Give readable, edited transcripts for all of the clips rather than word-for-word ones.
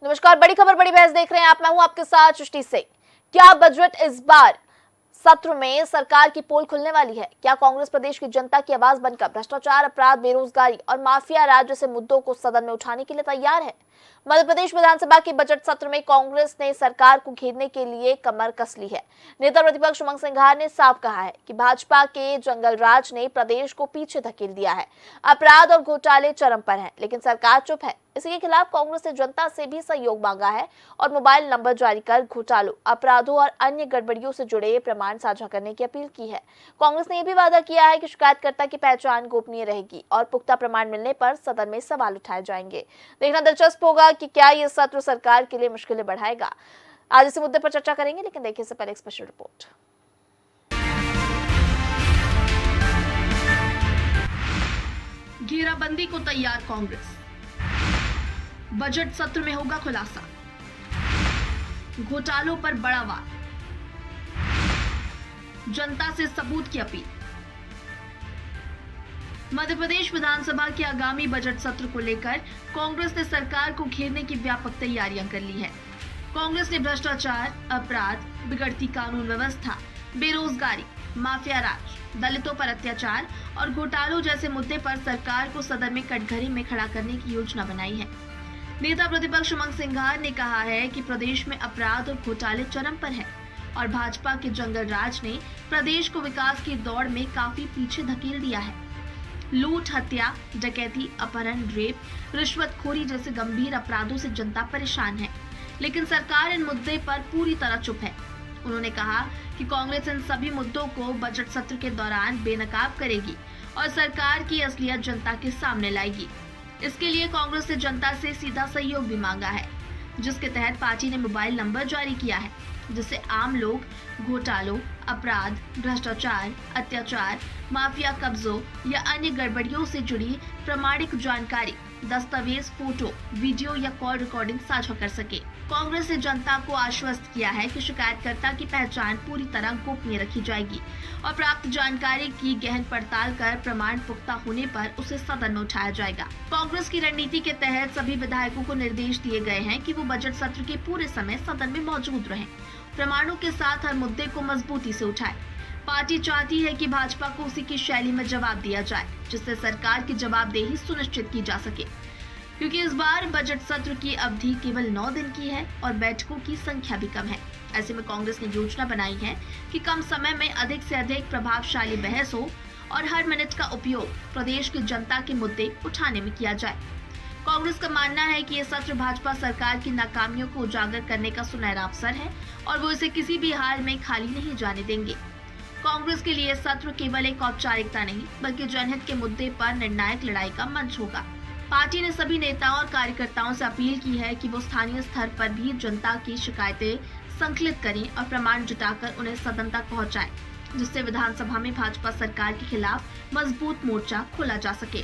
नमस्कार, बड़ी खबर बड़ी बहस देख रहे हैं आप। मैं हूं आपके साथ सृष्टि सिंह। क्या बजट इस बार सत्र में सरकार की पोल खुलने वाली है? क्या कांग्रेस प्रदेश की जनता की आवाज बनकर भ्रष्टाचार, अपराध, बेरोजगारी और माफिया राज जैसे मुद्दों को सदन में उठाने के लिए तैयार है? मध्य प्रदेश विधानसभा के बजट सत्र में कांग्रेस ने सरकार को घेरने के लिए कमर कस ली है। नेता प्रतिपक्ष उमंग सिंघार ने साफ कहा है कि भाजपा के जंगल राज ने प्रदेश को पीछे धकेल दिया है। अपराध और घोटाले चरम पर हैं, लेकिन सरकार चुप है। इसी के खिलाफ कांग्रेस ने जनता से भी सहयोग मांगा है और मोबाइल नंबर जारी कर घोटालों, अपराधों और अन्य गड़बड़ियों से जुड़े प्रमाण साझा करने की अपील की है। कांग्रेस ने यह भी वादा किया है कि शिकायतकर्ता की पहचान गोपनीय रहेगी और पुख्ता प्रमाण मिलने पर सदन में सवाल उठाए जाएंगे। देखना दिलचस्प होगा कि क्या ये सत्र सरकार के लिए मुश्किलें बढ़ाएगा। आज इस मुद्दे पर चर्चा करेंगे, लेकिन देखिए इससे पहले एक स्पेशल रिपोर्ट। घेराबंदी को तैयार कांग्रेस, बजट सत्र में होगा खुलासा, घोटालों पर बड़ा वार, जनता से सबूत की अपील। मध्य प्रदेश विधानसभा के आगामी बजट सत्र को लेकर कांग्रेस ने सरकार को घेरने की व्यापक तैयारियां कर ली है। कांग्रेस ने भ्रष्टाचार, अपराध, बिगड़ती कानून व्यवस्था, बेरोजगारी, माफिया राज, दलितों पर अत्याचार और घोटालों जैसे मुद्दे पर सरकार को सदन में कटघरे में खड़ा करने की योजना बनाई है। नेता प्रतिपक्ष उमंग सिंघार ने कहा है कि प्रदेश में अपराध और घोटाले चरम पर है और भाजपा के जंगल राज ने प्रदेश को विकास की दौड़ में काफी पीछे धकेल दिया है। लूट, हत्या, डकैती, अपहरण, रेप, रिश्वतखोरी जैसे गंभीर अपराधों से जनता परेशान है, लेकिन सरकार इन मुद्दे पर पूरी तरह चुप है। उन्होंने कहा कि कांग्रेस इन सभी मुद्दों को बजट सत्र के दौरान बेनकाब करेगी और सरकार की असलियत जनता के सामने लाएगी। इसके लिए कांग्रेस ने जनता से सीधा सहयोग भी मांगा है, जिसके तहत पार्टी ने मोबाइल नंबर जारी किया है, जिससे आम लोग घोटालों, अपराध, भ्रष्टाचार, अत्याचार, माफिया कब्जों या अन्य गड़बड़ियों से जुड़ी प्रामाणिक जानकारी, दस्तावेज, फोटो, वीडियो या कॉल रिकॉर्डिंग साझा कर सके। कांग्रेस ने जनता को आश्वस्त किया है कि शिकायतकर्ता की पहचान पूरी तरह गोपनीय रखी जाएगी और प्राप्त जानकारी की गहन पड़ताल कर प्रमाण पुख्ता होने पर उसे सदन में उठाया जाएगा। कांग्रेस की रणनीति के तहत सभी विधायकों को निर्देश दिए गए हैं कि वो बजट सत्र के पूरे समय सदन में मौजूद रहें, प्रमाणों के साथ हर मुद्दे को मजबूती से उठाए। पार्टी चाहती है कि भाजपा को उसी की शैली में जवाब दिया जाए, जिससे सरकार की जवाबदेही सुनिश्चित की जा सके, क्योंकि इस बार बजट सत्र की अवधि केवल 9 दिन की है और बैठकों की संख्या भी कम है। ऐसे में कांग्रेस ने योजना बनाई है कि कम समय में अधिक से अधिक प्रभावशाली बहस हो और हर मिनट का उपयोग प्रदेश की जनता के मुद्दे उठाने में किया जाए। कांग्रेस का मानना है कि यह सत्र भाजपा सरकार की नाकामियों को उजागर करने का सुनहरा अवसर है और वो इसे किसी भी हाल में खाली नहीं जाने देंगे। कांग्रेस के लिए सत्र केवल एक औपचारिकता नहीं, बल्कि जनहित के मुद्दे पर निर्णायक लड़ाई का मंच होगा। पार्टी ने सभी नेताओं और कार्यकर्ताओं से अपील की है कि वो स्थानीय स्तर पर भी जनता की शिकायतें संकलित करें और प्रमाण जुटाकर उन्हें सदन तक पहुंचाएं, जिससे विधानसभा में भाजपा सरकार के खिलाफ मजबूत मोर्चा खोला जा सके।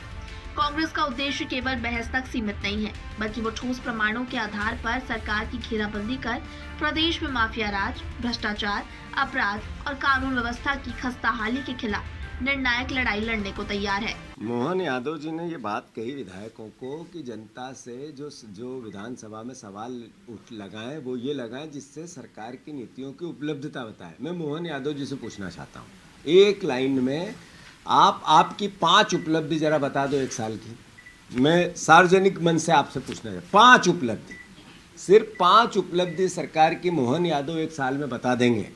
कांग्रेस का उद्देश्य केवल बहस तक सीमित नहीं है, बल्कि वो ठोस प्रमाणों के आधार पर सरकार की घेराबंदी कर प्रदेश में माफिया राज, भ्रष्टाचार, अपराध और कानून व्यवस्था की खस्ताहाली के खिलाफ निर्णायक लड़ाई लड़ने को तैयार है। मोहन यादव जी ने ये बात कही विधायकों को कि जनता से जो विधानसभा में सवाल लगाएं वो ये लगाएं जिससे सरकार की नीतियों की उपलब्धता बताएं। मैं मोहन यादव जी से पूछना चाहता हूँ, एक लाइन में आपकी 5 उपलब्धि जरा बता दो 1 साल की। मैं सार्वजनिक मन से आपसे पूछना चाहता हूँ, 5 उपलब्धि, सिर्फ 5 उपलब्धि सरकार की मोहन यादव 1 साल में बता देंगे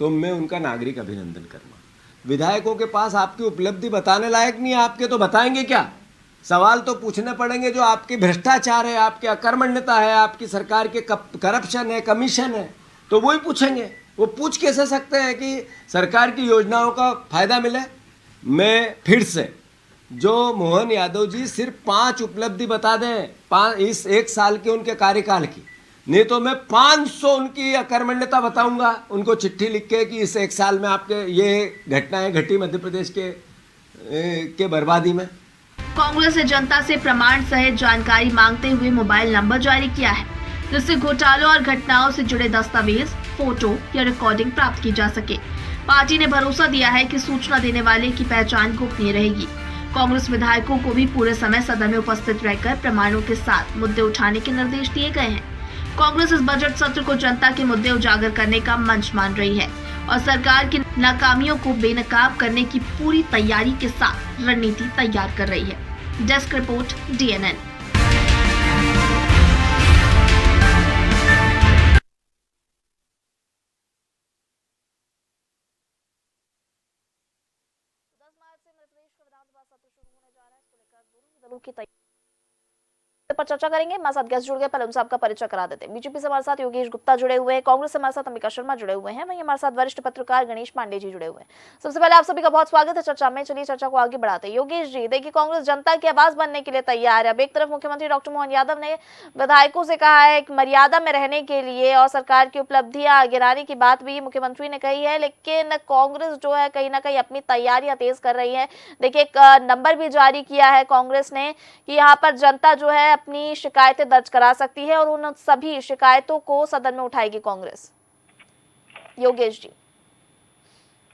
तो मैं उनका नागरिक अभिनंदन करूँगा। विधायकों के पास आपकी उपलब्धि बताने लायक नहीं है, आपके तो बताएंगे क्या? सवाल तो पूछने पड़ेंगे जो आपके भ्रष्टाचार है, आपकी अकर्मण्यता है, आपकी सरकार के करप्शन है, कमीशन है, तो वही पूछेंगे। वो पूछ कैसे सकते हैं कि सरकार की योजनाओं का फायदा मिले? मैं फिर से, जो मोहन यादव जी सिर्फ 5 उपलब्धि बता दें इस 1 साल के उनके कार्यकाल की, नहीं तो मैं 500 उनकी अकर्मण्यता बताऊंगा उनको चिट्ठी लिख के कि इस 1 साल में आपके ये घटनाएं घटी मध्य प्रदेश के बर्बादी में। कांग्रेस ने जनता से प्रमाण सहित जानकारी मांगते हुए मोबाइल नंबर जारी किया है, जिससे घोटालों और घटनाओं से जुड़े दस्तावेज, फोटो या रिकॉर्डिंग प्राप्त की जा सके। पार्टी ने भरोसा दिया है कि सूचना देने वाले की पहचान गोपनीय रहेगी। कांग्रेस विधायकों को भी पूरे समय सदन में उपस्थित रहकर प्रमाणों के साथ मुद्दे उठाने के निर्देश दिए गए हैं। कांग्रेस इस बजट सत्र को जनता के मुद्दे उजागर करने का मंच मान रही है और सरकार की नाकामियों को बेनकाब करने की पूरी तैयारी के साथ रणनीति तैयार कर रही है। Desk report DNN। दलों की पर चर्चा करेंगे। हमारे साथ गेस्ट जुड़ गए, पहले उनसे आपका परिचय करा देते हैं। बीजेपी से हमारे साथ योगेश गुप्ता जुड़े हुए हैं, कांग्रेस से हमारे साथ अंबिका शर्मा जुड़े हुए हैं, वहीं हमारे साथ वरिष्ठ पत्रकार गणेश पांडे जी जुड़े हुए हैं। सबसे पहले आप सभी का बहुत स्वागत है चर्चा में। चलिए चर्चा को आगे बढ़ाते हैं। योगेश जी, देखिए कांग्रेस जनता की आवाज बनने के लिए तैयार है। अब एक तरफ मुख्यमंत्री डॉक्टर मोहन यादव ने विधायकों से कहा है मर्यादा में रहने के लिए और सरकार की उपलब्धियां गिनाने की बात भी मुख्यमंत्री ने कही है, लेकिन कांग्रेस जो है कहीं ना कहीं अपनी तैयारियां तेज कर रही है। देखिए एक नंबर भी जारी किया है कांग्रेस ने कि यहाँ पर जनता जो है अपनी शिकायतें दर्ज करा सकती है और उन सभी शिकायतों को सदन में उठाएगी कांग्रेस। योगेश जी,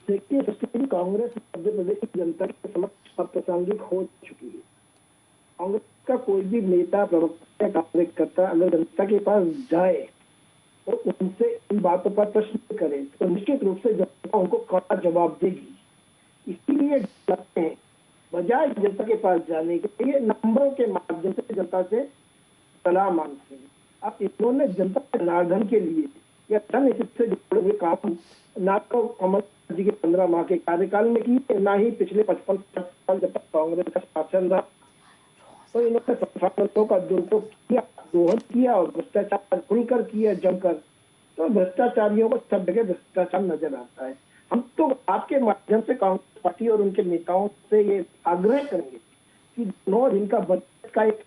देखिए, सबसे पहले कांग्रेस मध्य प्रदेश की जनता के समक्ष अप्रासंगिक हो चुकी है। कांग्रेस का कोई भी नेता, प्रवक्ता, कार्यकर्ता अगर जनता के पास जाए और उनसे इन बातों पर प्रश्न करे तो निश्चित रूप से जनता उनको कड़ा जवाब देगी। इसीलिए बजाय जनता के पास जाने के लिए नंबरों के माध्यम से जनता से सलाह मांगते हैं। अब इन्होंने जनता के जनार्दन के लिए या धन से जुड़े हुए काम ना तो कमल जी के 15 माह के कार्यकाल में किए, ना ही पिछले 55 साल जब तक कांग्रेस का शासन रहा, तो इन्होंने संसाधनों का दुरुपयोग किया, दोहन किया और भ्रष्टाचार खुलकर किया जमकर। तो भ्रष्टाचारियों को सब जगह भ्रष्टाचार नजर आता है। हम तो आपके माध्यम से कांग्रेस पार्टी और उनके नेताओं से ये आग्रह करेंगे कि 9 दिन का बजट का एक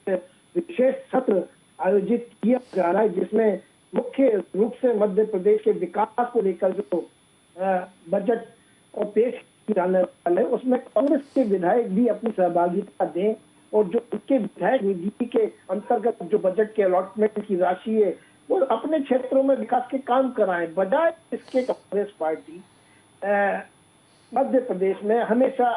विशेष सत्र आयोजित किया जा रहा है, जिसमें मुख्य रूप से मध्य प्रदेश के विकास को लेकर जो बजट और पेश किया जाने वाला है, उसमें कांग्रेस के विधायक भी अपनी सहभागिता दें और जो उनके विधायक निधि के अंतर्गत जो बजट के अलॉटमेंट की राशि है वो अपने क्षेत्रों में विकास के काम कराएं। बजाय इसके कांग्रेस पार्टी मध्य प्रदेश में हमेशा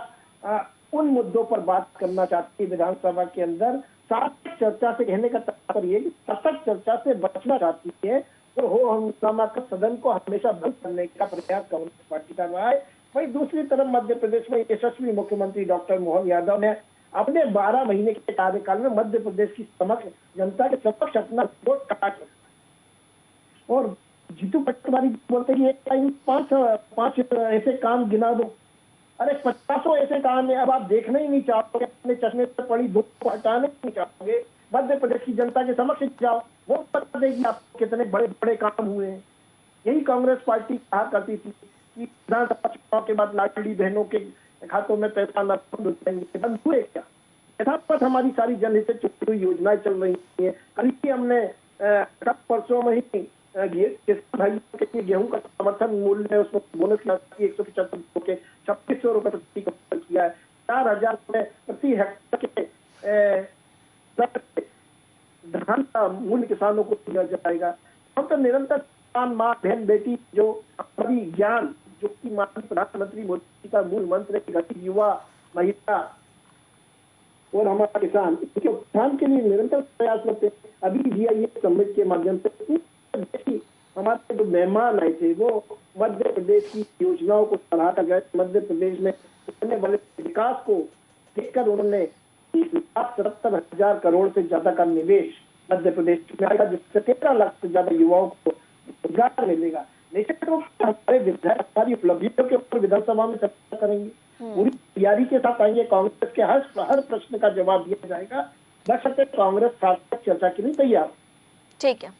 उन मुद्दों पर बात करना चाहती है विधानसभा के अंदर, सार्थक चर्चा से कहने का तात्पर्य सतत चर्चा से बचना चाहती है और हो हंगामा का सदन को हमेशा बंद करने का प्रयास कांग्रेस पार्टी कर रहा है। वही दूसरी तरफ मध्य प्रदेश में यशस्वी मुख्यमंत्री डॉक्टर मोहन यादव ने अपने 12 महीने के कार्यकाल में मध्य प्रदेश की समक्ष जनता के समक्ष अपना वोट काट और जीतू पटवारी बोलते कि एक टाइम 5 ऐसे काम गिना दो। अरे 50 ऐसे काम है, अब आप देखना ही नहीं चाहोगे, अपने चश्मे से पड़ी धूप को हटाने नहीं चाहोगे। मध्य प्रदेश की जनता के समक्ष जाओ, वो बता देगी आपको कितने बड़े बड़े काम हुए हैं। यही कांग्रेस पार्टी कहा करती थी कि विधानसभा चुनाव के बाद लाडली बहनों के खातों में पैसा न बंद हुए क्या? यथावत हमारी सारी जनहित से जुड़ी हुई योजनाएं चल रही है। कल ही हमने परसों में ही भाइयों के लिए गेहूं का समर्थन मूल्य है, उसमें बोनस की 175 के 2600 रुपए प्रति क्विंटल किया है। 4000 रुपए प्रति हेक्टेयर के धान का मूल्य किसानों को दिया जाएगा। हम तो निरंतर किसान, माँ, बहन, बेटी जो हमारी ज्ञान, जो कि माननीय प्रधानमंत्री मोदी का मूल मंत्र है, गरीब, युवा, महिला और हमारा किसान, इसके उत्थान के लिए निरंतर प्रयास करते हैं। अभी GIA समिट के माध्यम से हमारे जो मेहमान आए थे वो मध्य प्रदेश की योजनाओं को सराहा गए। मध्य प्रदेश में होने वाले विकास को देखकर उन्होंने 1,77,000 करोड़ से ज्यादा का निवेश मध्य प्रदेश में आएगा, जिससे 13 लाख से ज्यादा युवाओं को रोजगार मिलेगा। निश्चित रूप से हमारे विधायक हमारी उपलब्धियों के ऊपर विधानसभा में चर्चा करेंगे, पूरी तैयारी के साथ आएंगे। कांग्रेस के हर प्रश्न का जवाब दिया जाएगा। बशर्ते कांग्रेस सार्थक चर्चा के लिए तैयार। ठीक है।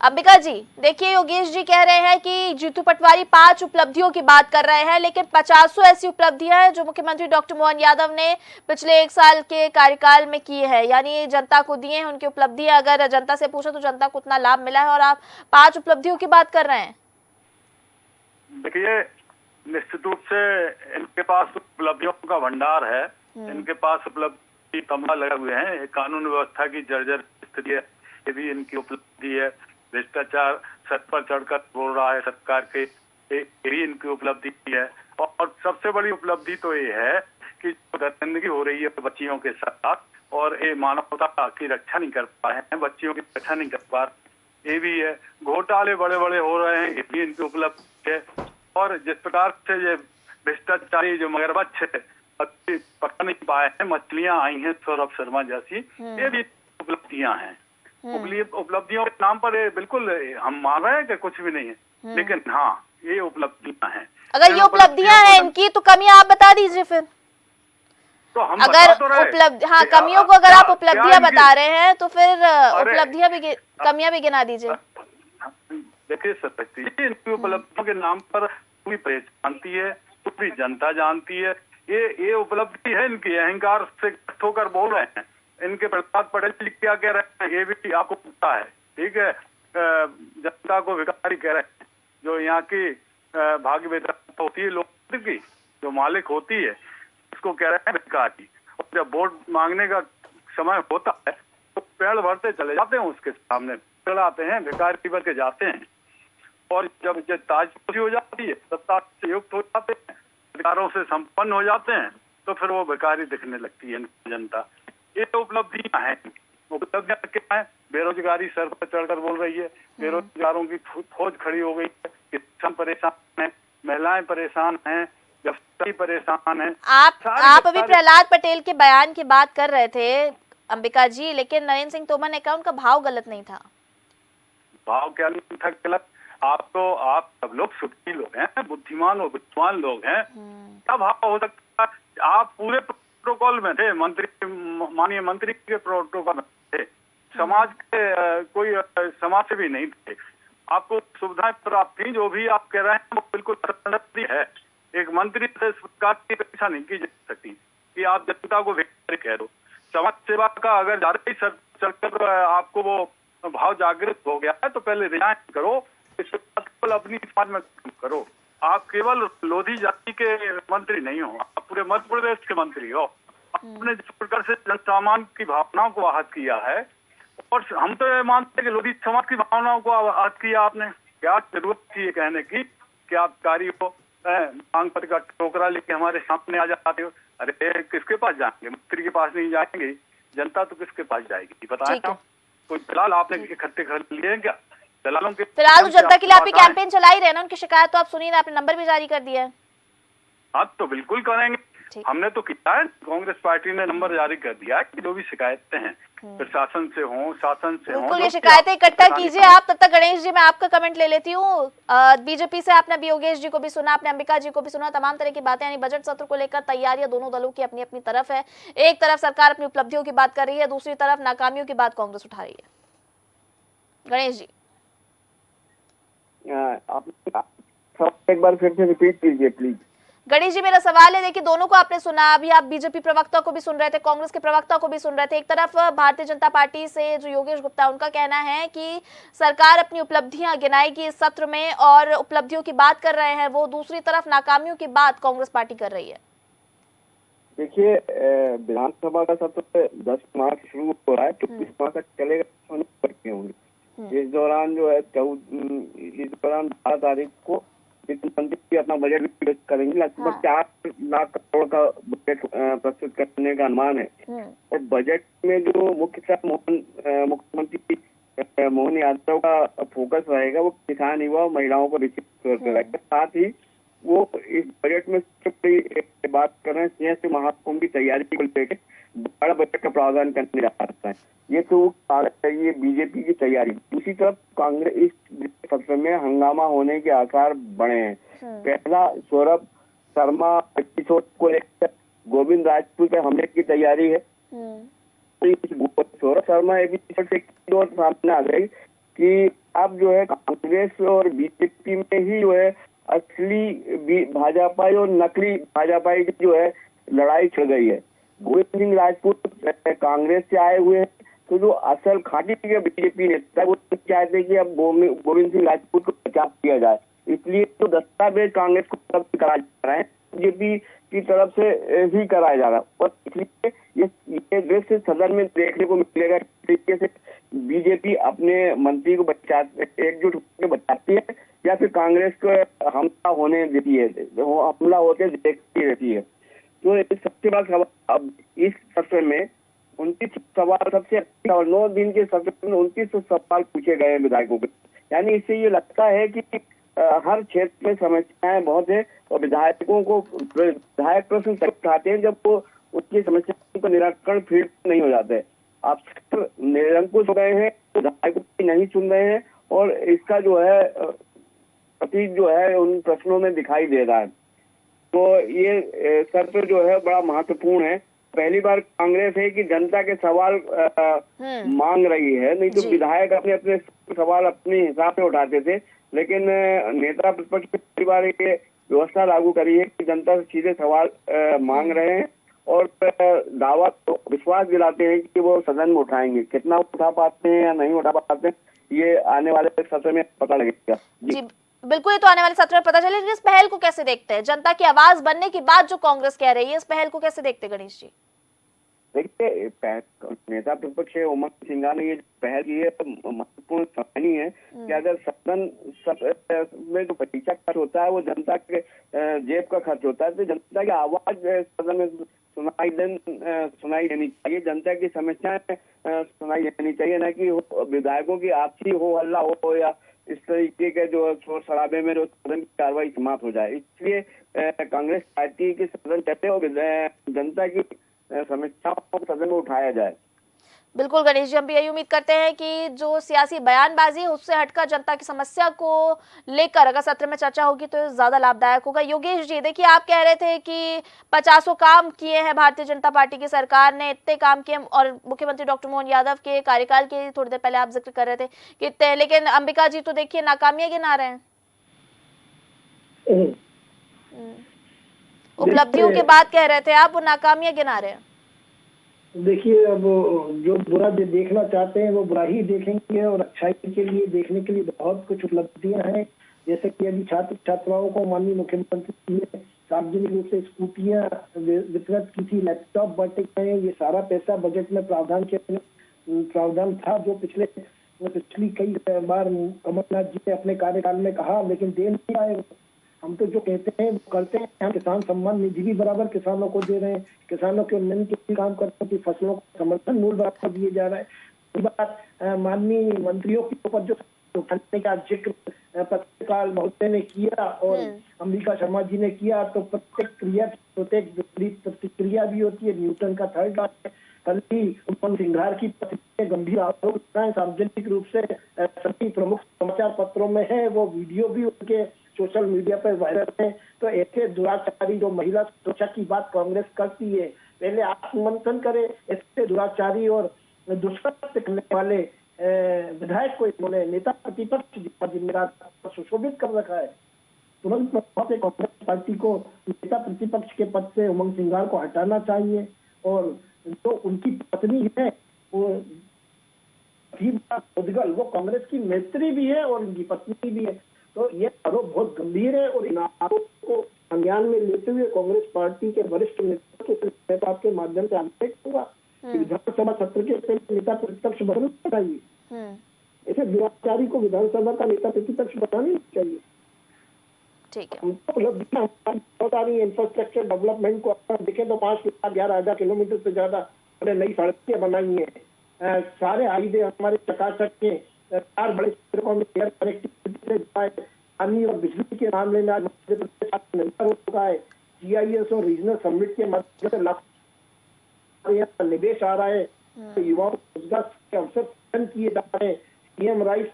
अंबिका जी, देखिए योगेश जी कह रहे हैं कि जीतू पटवारी 5 उपलब्धियों की बात कर रहे हैं, लेकिन 50 ऐसी उपलब्धियां हैं जो मुख्यमंत्री डॉक्टर मोहन यादव ने पिछले 1 साल के कार्यकाल में की है, यानी जनता को दिए हैं उनकी उपलब्धियां। अगर जनता से पूछो तो जनता को उतना लाभ मिला है और आप 5 उपलब्धियों की बात कर रहे हैं। देखिए, निश्चित रूप से इनके पास उपलब्धियों का भंडार है। इनके पास उपलब्धि तमगा लगे हुए हैं। कानून व्यवस्था की जर्जर स्थिति है, ये भी इनकी उपलब्धि है। भ्रष्टाचार सत पर चढ़कर बोल रहा है सरकार के, ये भी इनकी उपलब्धि है। और सबसे बड़ी उपलब्धि तो ये है कि दरिंदगी हो रही है बच्चियों के साथ और ये मानवता की रक्षा नहीं कर पा रहे हैं, बच्चियों की रक्षा नहीं कर पा रहे। ये भी है। घोटाले बड़े बड़े हो रहे हैं, ये भी इनकी उपलब्धि है। और जिस प्रकार से ये भ्रष्टाचारी जो मगरमच्छ है अभी पकड़ नहीं पाए हैं, मछलियां आई हैं सौरभ शर्मा जैसी, ये भी उपलब्धियां हैं। उपलब्धियों के नाम पर ये बिल्कुल हम मान रहे हैं कि कुछ भी नहीं है, लेकिन हाँ ये उपलब्धियां हैं। अगर ये उपलब्धियां हैं इनकी, तो कमियां आप बता दीजिए फिर। तो हम अगर बता तो रहे उपलब्धि, हाँ, कमियों को अगर आप उपलब्धियां बता रहे हैं तो फिर उपलब्धियां भी, कमियां भी गिना दीजिए। देखिए सरपंच जी, इनकी उपलब्धियों के नाम पर पूरी प्रेस जानती है, पूरी जनता जानती है। ये उपलब्धि है इनकी, अहंकार से ठोकर बोल रहे हैं। इनके प्रहलाद पटेल जी क्या कह रहे हैं ये भी आपको पता है, ठीक है। जनता को भिखारी कह रहे हैं। जो यहाँ की भाग्य विधाता होती है लोकतंत्र की, जो मालिक होती है, उसको कह रहे हैं भिखारी। और जब वोट मांगने का समय होता है तो पेड़ भरते चले जाते हैं, उसके सामने चढ़ाते हैं, भिखारी बन के जाते हैं। और जब ताजपोशी हो जाती है, सत्ता से युक्त हो जाते हैं, अधिकारों से संपन्न हो जाते हैं, तो फिर वो भिखारी दिखने लगती है जनता। ये उपलब्धियां हैं। उपलब्धियां क्या है? बेरोजगारी सर पर चढ़कर बोल रही है, बेरोजगारों की फौज खड़ी हो गई है, किसान परेशान है, महिलाएं परेशान हैं, व्यवसायी परेशान है। आप अभी प्रहलाद पटेल के बयान की बात कर रहे थे अंबिका जी, लेकिन नरेंद्र सिंह तोमर ने कहा उनका भाव गलत नहीं था। भाव क्या नहीं था गलत? आप सब लोग सुखी लोग हैं, बुद्धिमान और विद्वान लोग हैं, क्या भाव हो सकता है? आप पूरे प्रोटोकॉल में थे, माननीय मंत्री के प्रोटोकॉल में थे, समाज के कोई समाज से भी नहीं थे। आपको सुविधाएं प्राप्त थी, जो भी आप कह रहे हैं वो बिल्कुल असंगति है। एक मंत्री से इस प्रकार की अपेक्षा नहीं की जा सकती कि आप जनता को भिखारी कह दो। समाज सेवा का अगर ज्यादा ही चलकर आपको वो भाव जागृत हो गया है तो पहले रिजाइन करो, इसके बाद केवल अपनी समाज में करो। आप केवल लोधी जाति के मंत्री नहीं हो, आप पूरे मध्य प्रदेश के मंत्री हो। आपने जिस प्रकार से जन सामान्य की भावनाओं को आहत किया है, और हम तो ये मानते हैं कि लोधी समाज की भावनाओं को आहत किया आपने। क्या जरूरत थी ये कहने की कि आप कार्य हो मांग पत्र का टोकरा लेके हमारे सामने आ जाते हो? अरे किसके पास जाएंगे? मंत्री के पास नहीं जाएंगे, जनता तो किसके पास जाएगी बताएं आप? कोई दलाल आपने इकट्ठे कर लिए हैं क्या? दलालों के फिलहाल जनता के लिए आप कैंपेन चला ही रहे ना, उनकी शिकायत तो आप सुनिए ना, आपने नंबर भी जारी कर दिया है। हाँ तो बिल्कुल करेंगे, हमने तो किया है। कांग्रेस पार्टी ने नंबर जारी कर दिया है कि जो भी शिकायतें हैं प्रशासन से हो, शासन से हो, बिल्कुल ये शिकायतें इकट्ठा कीजिए आप। तब तक गणेश जी मैं आपका कमेंट ले लेती हूँ। बीजेपी से आपने अभी योगेश जी को भी सुना, आपने अंबिका जी को भी सुना, तमाम तरह की बातें, यानी बजट सत्र को लेकर तैयारियां दोनों दलों की अपनी अपनी तरफ है। एक तरफ सरकार अपनी उपलब्धियों की बात कर रही है, दूसरी तरफ नाकामियों की बात कांग्रेस उठा रही है। गणेश जी आप एक बार फिर से रिपीट कीजिए प्लीज। गणेश जी मेरा सवाल है, देखिए दोनों को आपने सुना, अभी आप बीजेपी प्रवक्ता को भी सुन रहे थे, कांग्रेस के प्रवक्ता को भी सुन रहे थे। एक तरफ भारतीय जनता पार्टी से जो योगेश गुप्ता, उनका कहना है कि सरकार अपनी उपलब्धियां गिनाएगी इस सत्र में और उपलब्धियों की बात कर रहे हैं वो, दूसरी तरफ नाकामियों की बात कांग्रेस पार्टी कर रही है। देखिए विधानसभा का सत्र 10 मार्च शुरू हो रहा है, 24 मार्च तक चलेगा, होंगे। इस दौरान जो है इस दौरान 12 तारीख को वित्त मंत्री अपना बजट भी पेश करेंगे। लगभग 4 लाख करोड़ का बजट प्रस्तुत करने का अनुमान है। और बजट में जो मुख्यमंत्री मोहन यादव का फोकस रहेगा वो किसान, युवा, महिलाओं को विकसित करेगा। साथ ही वो इस बजट में बात कर रहे हैं सिंहस्थ महाकुंभ की तैयारी को लेकर बड़ा बजट का प्रावधान करने जा रहा है। ये तो ये बीजेपी की तैयारी। दूसरी तरफ कांग्रेस इस सत्र में हंगामा होने के आसार बने हैं। पहला सौरभ शर्मा एपिसोड को लेकर गोविंद राजपूत के हमले की तैयारी है। सौरभ शर्मा एपिसोड से और सामने आ गई कि अब जो है कांग्रेस और बीजेपी में ही जो है असली भाजपा और नकली भाजपा की जो है लड़ाई छिड़ गई है। गोविंद सिंह राजपूत कांग्रेस से आए हुए हैं, तो जो असल खाटी बीजेपी नेता वो चाहते हैं कि अब गोविंद सिंह राजपूत को बचाव किया जाए, इसलिए तो दस्तावेज कांग्रेस को तरफ से कराया जा रहा है, बीजेपी की तरफ से ही कराया जा रहा है। और इसलिए ये दृश्य सदन में देखने को मिलेगा, तरीके से बीजेपी अपने मंत्री को एकजुट होकर बचाती है या फिर कांग्रेस को हमला होने देती है, हमला होते देखती रहती है। तो सबसे बड़ा सवाल अब इस सत्र में 29 सवाल सबसे अच्छे और 9 दिन के सत्र में 29 सवाल पूछे गए विधायकों को। यानी इससे ये लगता है कि हर क्षेत्र में समस्याएं बहुत है और विधायक प्रश्न तब उठाते हैं जब वो उसकी समस्या का निराकरण फिर नहीं हो जाते। आप सिर्फ निरंकुश हो गए हैं, विधायकों की नहीं सुन रहे हैं और इसका जो है प्रतीक जो है उन प्रश्नों में दिखाई दे रहा है। तो ये सत्र जो है बड़ा महत्वपूर्ण है। पहली बार कांग्रेस है कि जनता के सवाल मांग रही है, नहीं तो विधायक अपने अपने सवाल अपने हिसाब से उठाते थे, लेकिन नेता प्रतिपक्ष ने पहली बार ये व्यवस्था लागू करी है कि जनता से सीधे सवाल मांग रहे हैं और दावा तो विश्वास दिलाते हैं कि वो सदन में उठाएंगे। कितना उठा पाते हैं या नहीं उठा पाते हैं ये आने वाले सत्र में पता लगेगा। जी बिल्कुल, ये तो आने वाले सत्र में पता चलेगा। इस पहल को कैसे देखते हैं? जनता की आवाज बनने के बाद जो कांग्रेस कह रही है, इस पहल को कैसे देखते हैं गणेश जी? देखिए, नेता प्रतिपक्ष उमंग सिंघार ने ये पहल की है तो महत्वपूर्ण समझनी है कि अगर सदन में जो परीक्षा खर्च होता है वो जनता के जेब का खर्च होता है, तो जनता की आवाज सदन में सुनाई देनी चाहिए, जनता की समस्याएं सुनाई देनी चाहिए, ना कि विधायकों की आपसी हो हल्ला हो या इस तरीके के जो शोर शराबे में जो सदन की कार्रवाई समाप्त हो जाए। इसलिए कांग्रेस पार्टी के सदन चले और जनता की समस्याओं को सदन में उठाया जाए। बिल्कुल गणेश जी, हम भी यही उम्मीद करते हैं कि जो सियासी बयानबाजी है उससे हटकर जनता की समस्या को लेकर अगर सत्र में चर्चा होगी तो ज्यादा लाभदायक होगा। योगेश जी, देखिए आप कह रहे थे कि 50 काम किए हैं भारतीय जनता पार्टी की सरकार ने, इतने काम किए और मुख्यमंत्री डॉक्टर मोहन यादव के कार्यकाल के थोड़ी देर पहले आप जिक्र कर रहे थे कि इतने, लेकिन अंबिका जी तो देखिए नाकामियां गिना रहे हैं। उपलब्धियों के बाद कह रहे थे आप, वो नाकामियां गिना रहे हैं। देखिए, अब जो बुरा देखना चाहते हैं वो बुरा ही देखेंगे और अच्छाई के लिए देखने के लिए बहुत कुछ उपलब्धियां हैं। जैसे कि अभी छात्र छात्राओं को माननीय मुख्यमंत्री ने सार्वजनिक रूप से स्कूटियां वितरित की थी, लैपटॉप बांटे गए। ये सारा पैसा बजट में प्रावधान था जो पिछली कई बार कमलनाथ जी ने अपने कार्यकाल में कहा, लेकिन दे नहीं आए। हम तो जो कहते हैं वो करते हैं। हम किसान सम्मान निधि भी बराबर किसानों को दे रहे हैं, किसानों के उन्नयन के लिए काम करते हैं, फसलों को समर्थन मूल्य बराबर दिए जा रहा है। बात माननीय मंत्रियों के ऊपर जो उठाने का जिक्र पत्रकार महोदय ने किया और अंबिका शर्मा जी ने किया, तो प्रत्येक विपरीत प्रतिक्रिया भी होती है। न्यूटन का थर्ड लॉ है। कल ही उमंग सिंघार की गंभीर आरोप सार्वजनिक रूप से सभी प्रमुख समाचार पत्रों में है, वो वीडियो भी उनके सोशल मीडिया पर वायरल है। तो ऐसे दुराचारी जो महिला सुरक्षा की बात कांग्रेस करती है, पहले आत्ममंथन करे। ऐसे दुराचारी और दुष्कृत्य करने वाले विधायक को इन्होंने नेता प्रतिपक्ष जिम्मेदार सुशोभित कर रखा है। तुरंत कांग्रेस पार्टी को नेता प्रतिपक्ष के पद से उमंग सिंघार को हटाना चाहिए और जो उनकी पत्नी है वो वो कांग्रेस की नेत्री भी है और उनकी पत्नी भी है। तो ये आरोप बहुत गंभीर है और इन आरोप को संज्ञान में लेते हुए कांग्रेस पार्टी के वरिष्ठ नेता के माध्यम से आग्रह करूंगा विधानसभा सत्र के नेता प्रतिपक्ष बनना चाहिए। ऐसे दुराचारी को विधानसभा का नेता प्रतिपक्ष बनाना चाहिए। ठीक है। बहुत सारी इंफ्रास्ट्रक्चर डेवलपमेंट को देखें तो 5,11,000 किलोमीटर से ज्यादा नई सड़कें बनाई है। सारे हाईवे हमारे चकाचक के 4 बड़े क्षेत्रों में एयर कनेक्टिविटी से पानी और बिजली के मामले में आज मध्य प्रदेश हो चुका है। GIS और रीजनल समिट के माध्यम से लाखों निवेश आ रहा है, तो युवाओं को रोजगार के अवसर प्रदान किए जा रहे हैं। CM राइस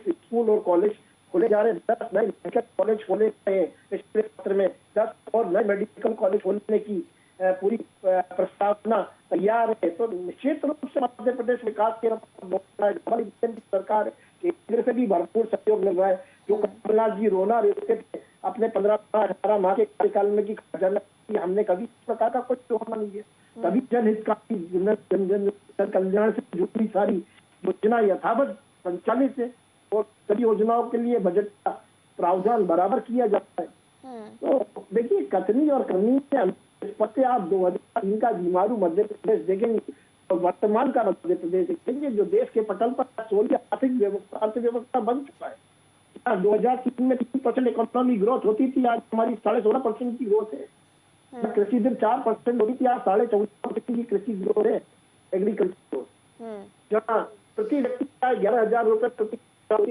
स्कूल और कॉलेज खोले जा रहे हैं। 10 नए मेडिकल कॉलेज खोले गए हैं पिछले सत्र में। 10 और नए मेडिकल कॉलेज खोलने की पूरी प्रस्तावना तैयार है। तो निश्चित रूप से मध्य प्रदेश विकास के सरकार केंद्र से भी भरपूर सहयोग मिल रहा है। जो कमलनाथ जी रोना रहते थे अपने 15-18 माह के कार्यकाल में कि हमने कभी इस प्रकार का कुछ रोना नहीं है, कभी जनहितकारी जन कल्याण से जुड़ी सारी योजना यथावत संचालित है और सभी योजनाओं के लिए बजट का प्रावधान बराबर किया जाता है। तो देखिए, कथनी और करनी के पत्ते आप 2003 का बीमारू मध्य प्रदेश देखेंगे और वर्तमान का मध्य प्रदेश देखेंगे जो देश के पटल पर सोलह अर्थव्यवस्था बन चुका है। 2003 में 3% इकोनॉमी ग्रोथ होती थी, आज हमारी 16.5% की ग्रोथ है। कृषि दर 4% होती थी, आज 14.5% की कृषि ग्रोथ है। एग्रीकल्चर, हम्म, जहाँ प्रति व्यक्ति की आय 11,000 रुपए प्रति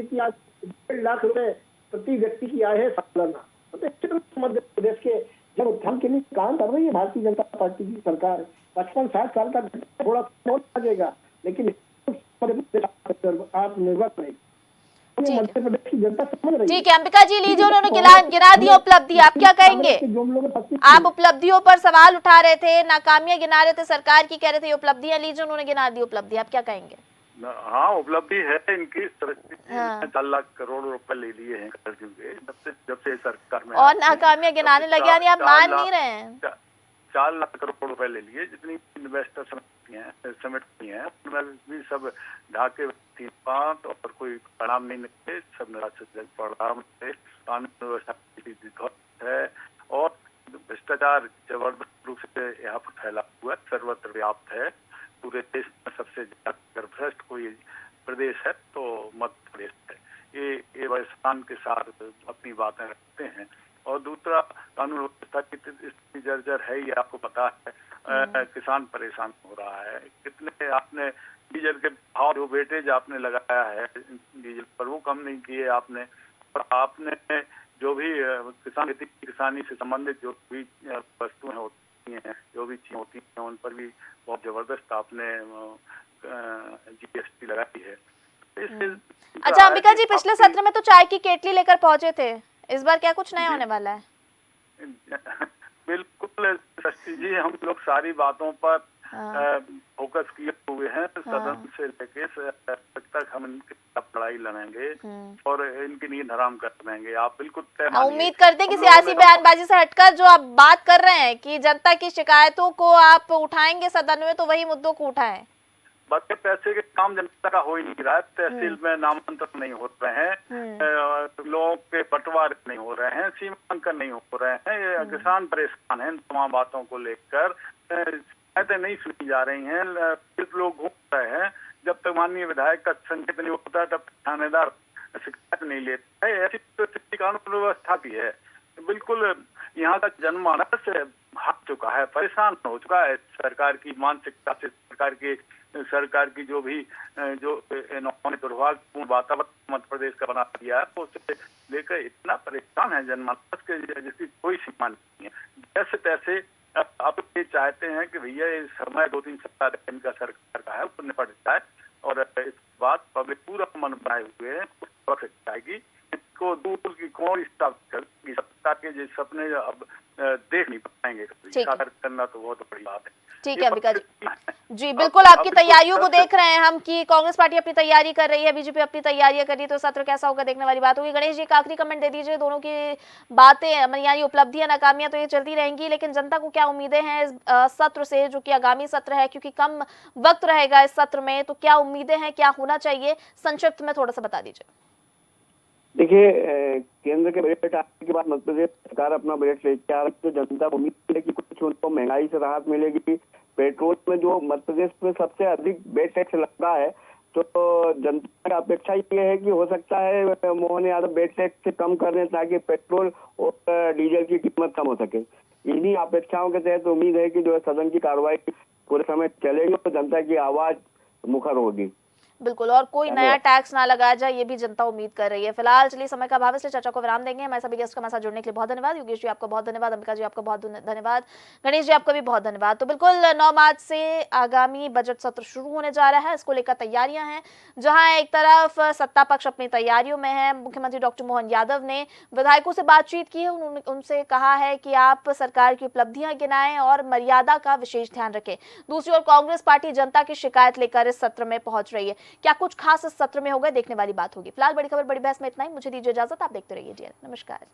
थी, आज 1.5 लाख रुपए प्रति व्यक्ति की आय है सालाना। तो निश्चित रूप से मध्य प्रदेश के जन उत्थान के लिए काम कर रही है भारतीय जनता पार्टी की सरकार। 55-60 साल का थोड़ा और लगेगा, लेकिन आत्मनिर्भर रहेगी। मध्य प्रदेश की जनता समझ रही है। ठीक है अंबिका जी, लीजिए उन्होंने गिना दी उपलब्धि, आप क्या कहेंगे? जो हम लोग आप उपलब्धियों पर सवाल उठा रहे थे, नाकामियां गिना रहे थे सरकार की, कह रहे थे ये उपलब्धियां, लीजिए उन्होंने गिना दी उपलब्धि, आप क्या कहेंगे? हाँ, उपलब्धि है इनकी। हाँ। 4 लाख करोड़ रुपए ले लिए हैं कर्जों के जब से सरकार में और नाकामियां गिनाने लगे, यानी आप मान नहीं रहे हैं? 4 लाख करोड़ रुपए ले लिए। जितनी इन्वेस्टर समिति हैं उनमें भी सब ढाके थी बात, और कोई परिणाम नहीं निकले, सब निराशाजनक परिणाम थे। कानून व्यवस्था की है और भ्रष्टाचार जबरदस्त रूप से यहाँ पर फैला हुआ है, सर्वत्र व्याप्त है। पूरे देश में सबसे ज्यादा भ्रष्ट कोई प्रदेश है तो मध्य प्रदेश है। ये राजस्थान के साथ अपनी बातें रखते हैं। और दूसरा, कानून व्यवस्था की स्थिति जर्जर है, ये आपको पता है। किसान परेशान हो रहा है। कितने आपने डीजल के भाव, जो वेटेज आपने लगाया है डीजल पर, वो कम नहीं किए आपने। और आपने जो भी किसानी से संबंधित जो भी वस्तुएं होती हैं, जो भी चीजें होती हैं, उन पर भी बहुत जबरदस्त आपने जीएसटी लगाई है। अच्छा अंबिका जी, पिछले सत्र में तो चाय की केटली लेकर पहुंचे थे, इस बार क्या कुछ नया होने वाला है? बिल्कुल शशि जी, हम लोग सारी बातों पर फोकस किए हुए हैं। सदन से लेके तक हम इनके खिलाफ लड़ाई लड़ेंगे और इनकी नींद हराम कर देंगे। आप बिल्कुल उम्मीद करते हैं कि सियासी बयानबाजी से हटकर जो आप बात कर रहे हैं कि जनता की शिकायतों को आप उठाएंगे सदन में, तो वही मुद्दों को उठाएं। बच्चे पैसे के काम जनता का हो ही नहीं रहा है। तहसील में नामांतरण नहीं हो रहे हैं, लोगों के बंटवारे नहीं हो रहे हैं, सीमांकन नहीं हो रहे हैं। किसान परेशान हैं इन तमाम बातों को लेकर। शिकायतें नहीं सुनी जा रही हैं, लोग घूम रहे हैं। जब तक माननीय विधायक का संकेत नहीं होता है, तब तक थानेदार शिकायत नहीं लेते हैं। ऐसी स्थिति कानून व्यवस्था की है। बिल्कुल यहाँ का जनमानस हार चुका है, परेशान हो चुका है सरकार की मानसिकता से, सरकार की जो भी इन्होंने दुर्भाग्यपूर्ण वातावरण मध्य प्रदेश का बना दिया है, तो उसे लेकर इतना परेशान है जनमानस के, जिसकी कोई सीमा नहीं है। जैसे तैसे आप ये चाहते हैं कि भैया ये समय 2-3 सप्ताह इनका सरकार का है, वो निपट जाए और इस बात पब्लिक पूरा मन बनाए हुए है, वक्त जाएगी। इसको दूर की कौन सत्ता के जो सपने अब देख नहीं पाएंगे। साकार करना तो बहुत बड़ी बात है। ठीक है अंबिका जी, बिल्कुल आपकी तैयारियों को देख रहे हैं हम कि कांग्रेस पार्टी अपनी तैयारी कर रही है, बीजेपी अपनी तैयारियां कर रही है, तो सत्र कैसा होगा देखने वाली बात होगी। गणेश जी, एक आखिरी कमेंट दे दीजिए। दोनों की बातें, यानी उपलब्धियां नाकामियां तो ये चलती रहेंगी, लेकिन जनता को क्या उम्मीदें हैं इस सत्र से, जो कि आगामी सत्र है, क्योंकि कम वक्त रहेगा इस सत्र में, तो क्या उम्मीदें हैं, क्या होना चाहिए, संक्षिप्त में थोड़ा सा बता दीजिए। देखिए, केंद्र के बजट आने के बाद मध्य प्रदेश सरकार अपना बजट लेके आ रही है, तो जनता को उम्मीद है कि कुछ उनको महंगाई से राहत मिलेगी। पेट्रोल में जो मध्य प्रदेश में सबसे अधिक वेट टैक्स लगता है, तो जनता की अपेक्षा ये है कि हो सकता है मोहन यादव वेट टैक्स से कम कर दें, ताकि पेट्रोल और डीजल की कीमत कम हो सके। इन्हीं अपेक्षाओं के तहत उम्मीद है कि जो सदन की कार्रवाई पूरे समय चलेगी और जनता की आवाज मुखर होगी। बिल्कुल, और कोई नया टैक्स ना लगाया जाए, ये भी जनता उम्मीद कर रही है। फिलहाल चलिए, समय का अभाव, इसलिए चर्चा को विराम देंगे। हमारे सभी गेस्ट को हमारे साथ जुड़ने के लिए बहुत धन्यवाद। योगेश जी आपको बहुत धन्यवाद, अंबिका जी आपको बहुत धन्यवाद, गणेश जी आपको भी बहुत धन्यवाद। तो बिल्कुल 9 मार्च से आगामी बजट सत्र शुरू होने जा रहा है, इसको लेकर तैयारियां हैं। जहां एक तरफ सत्ता पक्ष अपनी तैयारियों में है, मुख्यमंत्री डॉक्टर मोहन यादव ने विधायकों से बातचीत की है, उनसे कहा है कि आप सरकार की उपलब्धियां गिनाएं और मर्यादा का विशेष ध्यान रखें। दूसरी ओर कांग्रेस पार्टी जनता की शिकायत लेकर इस सत्र में पहुंच रही है। क्या कुछ खास इस सत्र में होगा, देखने वाली बात होगी। फिलहाल बड़ी खबर बड़ी बहस में इतना ही। मुझे दीजिए इजाजत, आप देखते रहिए DN। नमस्कार।